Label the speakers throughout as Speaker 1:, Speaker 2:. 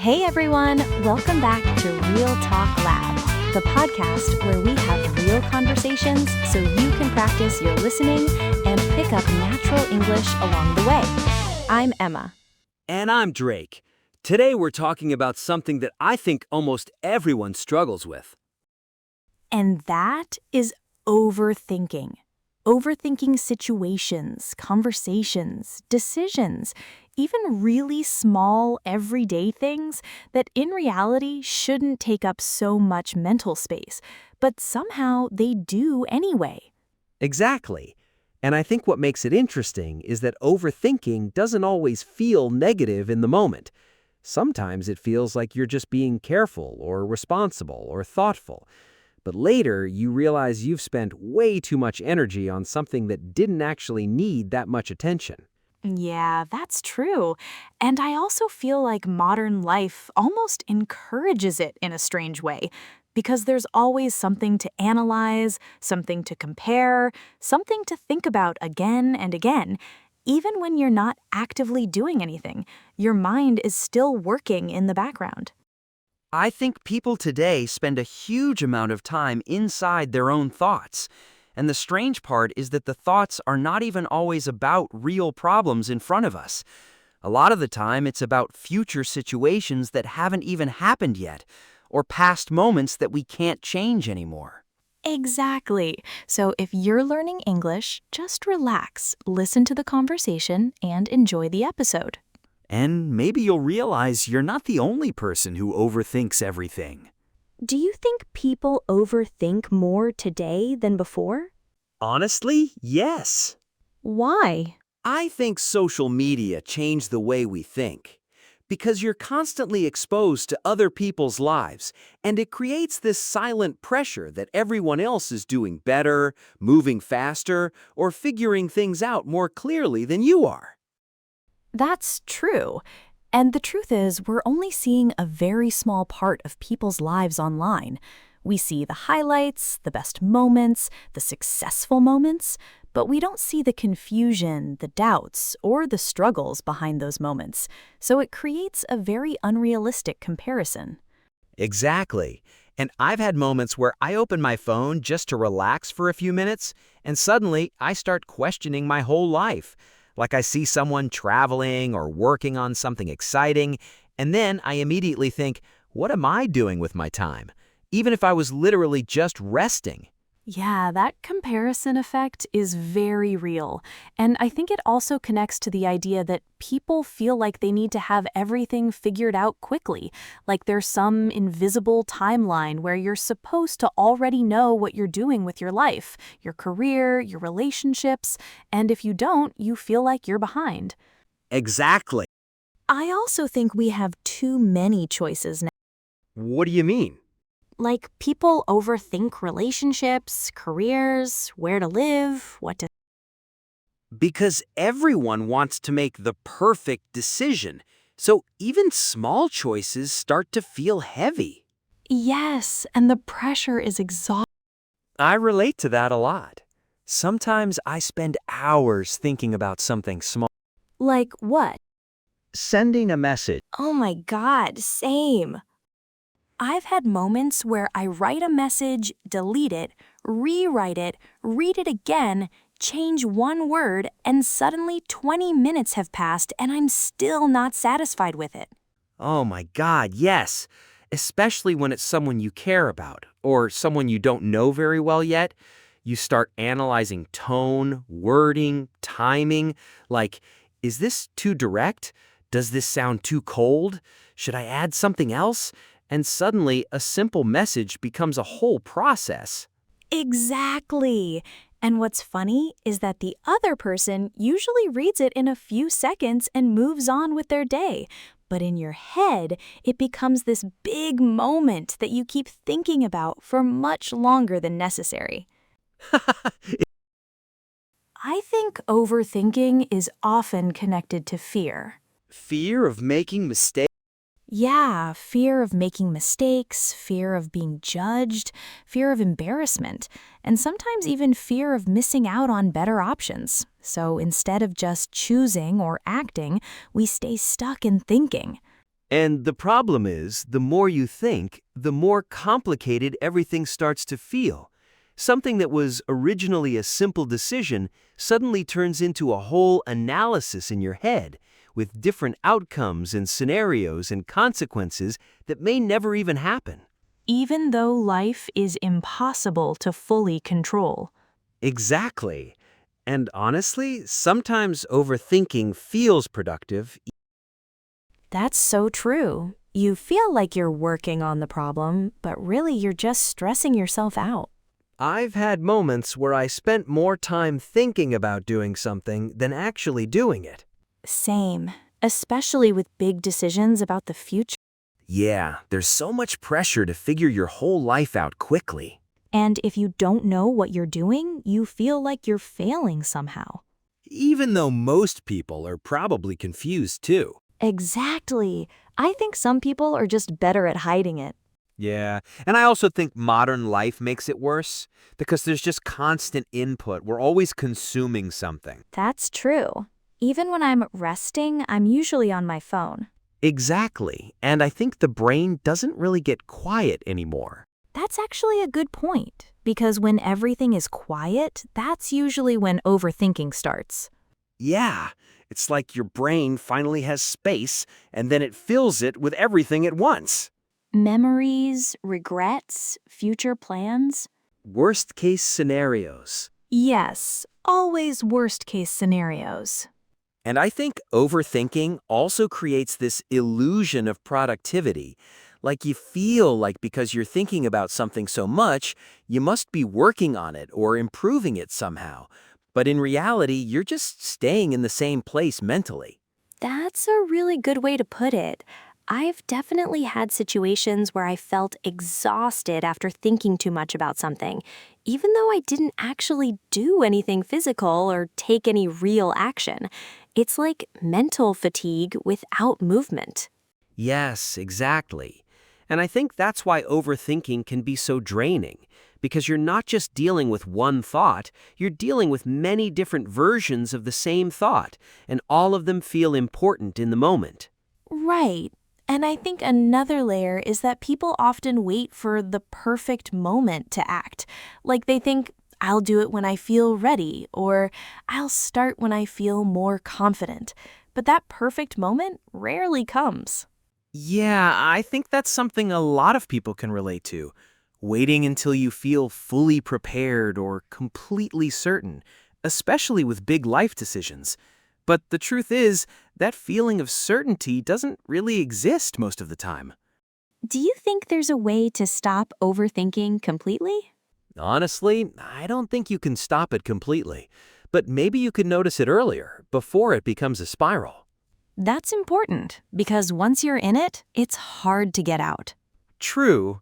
Speaker 1: Hey everyone, welcome back to Real Talk Lab, the podcast where we have real conversations so you can practice your listening and pick up natural English along the way. I'm Emma.
Speaker 2: And I'm Drake. Today we're talking about something that I think almost everyone struggles with.
Speaker 1: And that is overthinking. Overthinking situations, conversations, decisions, even really small, everyday things that in reality shouldn't take up so much mental space, but somehow they do anyway.
Speaker 2: Exactly. And I think what makes it interesting is that overthinking doesn't always feel negative in the moment. Sometimes it feels like you're just being careful or responsible or thoughtful. But later, you realize you've spent way too much energy on something that didn't actually need that much attention.
Speaker 1: Yeah, that's true. And I also feel like modern life almost encourages it in a strange way, because there's always something to analyze, something to compare, something to think about again and again. Even when you're not actively doing anything, your mind is still working in the background.
Speaker 3: I think people today spend a huge amount of time inside their own thoughts. And the strange part is that the thoughts are not even always about real problems in front of us. A lot of the time, it's about future situations that haven't even happened yet, or past moments that we can't change anymore.
Speaker 1: Exactly. So if you're learning English, just relax, listen to the conversation, and enjoy the episode.
Speaker 3: And maybe you'll realize you're not the only person who overthinks everything.
Speaker 1: Do you think people overthink more today than before?
Speaker 2: Honestly, yes.
Speaker 1: Why?
Speaker 2: I think social media changed the way we think. Because you're constantly exposed to other people's lives, and it creates this silent pressure that everyone else is doing better, moving faster, or figuring things out more clearly than you are.
Speaker 1: That's true. And the truth is, we're only seeing a very small part of people's lives online. We see the highlights, the best moments, the successful moments, but we don't see the confusion, the doubts, or the struggles behind those moments. So it creates a very unrealistic comparison.
Speaker 3: Exactly. And I've had moments where I open my phone just to relax for a few minutes, and suddenly I start questioning my whole life. Like I see someone traveling or working on something exciting, and then I immediately think, what am I doing with my time? Even if I was literally just resting.
Speaker 1: Yeah, that comparison effect is very real. And I think it also connects to the idea that people feel like they need to have everything figured out quickly, like there's some invisible timeline where you're supposed to already know what you're doing with your life, your career, your relationships, and if you don't, you feel like you're behind.
Speaker 2: Exactly.
Speaker 1: I also think we have too many choices now.
Speaker 2: What do you mean?
Speaker 1: Like, people overthink relationships, careers, where to live, what to...
Speaker 2: Because everyone wants to make the perfect decision, so even small choices start to feel heavy.
Speaker 1: Yes, and the pressure is exhausting.
Speaker 3: I relate to that a lot. Sometimes I spend hours thinking about something small.
Speaker 1: Like what?
Speaker 3: Sending a message.
Speaker 1: Oh my God, same. I've had moments where I write a message, delete it, rewrite it, read it again, change one word, and suddenly 20 minutes have passed and I'm still not satisfied with it.
Speaker 3: Oh my God, yes. Especially when it's someone you care about, or someone you don't know very well yet. You start analyzing tone, wording, timing, like, is this too direct? Does this sound too cold? Should I add something else? And suddenly, a simple message becomes a whole process.
Speaker 1: Exactly. And what's funny is that the other person usually reads it in a few seconds and moves on with their day. But in your head, it becomes this big moment that you keep thinking about for much longer than necessary. I think overthinking is often connected to fear.
Speaker 2: Fear of making mistakes.
Speaker 1: Yeah, fear of making mistakes, fear of being judged, fear of embarrassment, and sometimes even fear of missing out on better options. So instead of just choosing or acting, we stay stuck in thinking.
Speaker 4: And the problem is, the more you think, the more complicated everything starts to feel. Something that was originally a simple decision suddenly turns into a whole analysis in your head, with different outcomes and scenarios and consequences that may never even happen.
Speaker 1: Even though life is impossible to fully control.
Speaker 2: Exactly. And honestly, sometimes overthinking feels productive.
Speaker 1: That's so true. You feel like you're working on the problem, but really you're just stressing yourself out.
Speaker 2: I've had moments where I spent more time thinking about doing something than actually doing it.
Speaker 1: Same, especially with big decisions about the future.
Speaker 3: Yeah, there's so much pressure to figure your whole life out quickly.
Speaker 1: And if you don't know what you're doing, you feel like you're failing somehow.
Speaker 4: Even though most people are probably confused too.
Speaker 1: Exactly. I think some people are just better at hiding it.
Speaker 3: Yeah, and I also think modern life makes it worse because there's just constant input. We're always consuming something.
Speaker 1: That's true. Even when I'm resting, I'm usually on my phone.
Speaker 3: Exactly, and I think the brain doesn't really get quiet anymore.
Speaker 1: That's actually a good point, because when everything is quiet, that's usually when overthinking starts.
Speaker 4: Yeah, it's like your brain finally has space and then it fills it with everything at once.
Speaker 1: Memories, regrets, future plans.
Speaker 2: Worst-case scenarios.
Speaker 1: Yes, always worst-case scenarios.
Speaker 4: And I think overthinking also creates this illusion of productivity. Like you feel like because you're thinking about something so much, you must be working on it or improving it somehow. But in reality, you're just staying in the same place mentally.
Speaker 1: That's a really good way to put it. I've definitely had situations where I felt exhausted after thinking too much about something, even though I didn't actually do anything physical or take any real action. It's like mental fatigue without movement.
Speaker 2: Yes, exactly. And I think that's why overthinking can be so draining, because you're not just dealing with one thought, you're dealing with many different versions of the same thought, and all of them feel important in the moment.
Speaker 1: Right. And I think another layer is that people often wait for the perfect moment to act. Like they think, I'll do it when I feel ready, or I'll start when I feel more confident. But that perfect moment rarely comes.
Speaker 3: Yeah, I think that's something a lot of people can relate to. Waiting until you feel fully prepared or completely certain, especially with big life decisions. But the truth is, that feeling of certainty doesn't really exist most of the time.
Speaker 1: Do you think there's a way to stop overthinking completely?
Speaker 2: Honestly, I don't think you can stop it completely, but maybe you can notice it earlier, before it becomes a spiral.
Speaker 1: That's important, because once you're in it, it's hard to get out.
Speaker 3: True.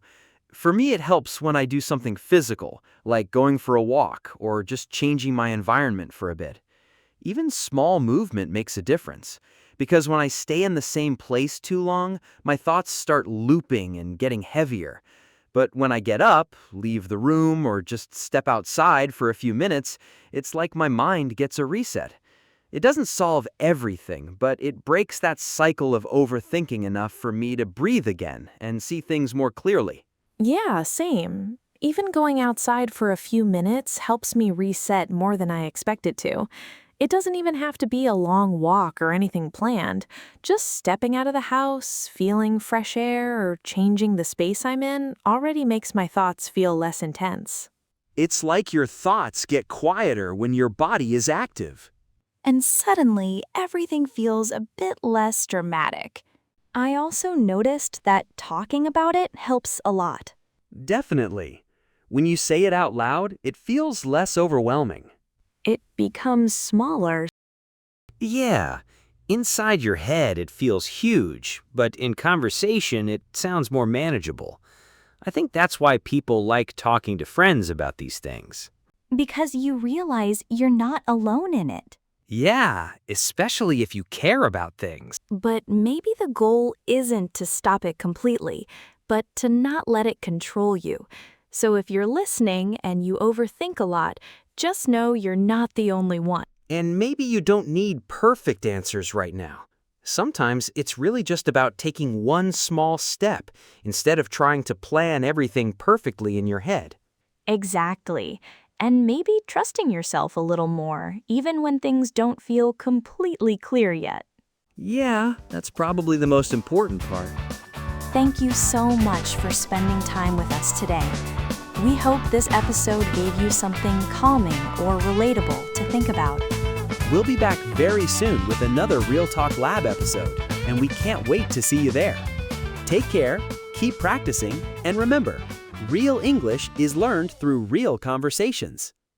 Speaker 3: For me, it helps when I do something physical, like going for a walk or just changing my environment for a bit. Even small movement makes a difference, because when I stay in the same place too long, my thoughts start looping and getting heavier. But when I get up, leave the room, or just step outside for a few minutes, it's like my mind gets a reset. It doesn't solve everything, but it breaks that cycle of overthinking enough for me to breathe again and see things more clearly.
Speaker 1: Yeah, same. Even going outside for a few minutes helps me reset more than I expected to. It doesn't even have to be a long walk or anything planned. Just stepping out of the house, feeling fresh air, or changing the space I'm in already makes my thoughts feel less intense.
Speaker 4: It's like your thoughts get quieter when your body is active.
Speaker 1: And suddenly, everything feels a bit less dramatic. I also noticed that talking about it helps a lot.
Speaker 2: Definitely. When you say it out loud, it feels less overwhelming.
Speaker 1: It becomes smaller.
Speaker 3: Yeah, inside your head it feels huge, but in conversation it sounds more manageable. I think that's why people like talking to friends about these things.
Speaker 1: Because you realize you're not alone in it.
Speaker 3: Yeah, especially if you care about things.
Speaker 1: But maybe the goal isn't to stop it completely, but to not let it control you. So if you're listening and you overthink a lot, just know you're not the only one.
Speaker 2: And maybe you don't need perfect answers right now.
Speaker 3: Sometimes it's really just about taking one small step instead of trying to plan everything perfectly in your head.
Speaker 1: Exactly. And maybe trusting yourself a little more, even when things don't feel completely clear yet.
Speaker 2: Yeah, that's probably the most important part.
Speaker 1: Thank you so much for spending time with us today. We hope this episode gave you something calming or relatable to think about.
Speaker 2: We'll be back very soon with another Real Talk Lab episode, and we can't wait to see you there. Take care, keep practicing, and remember, real English is learned through real conversations.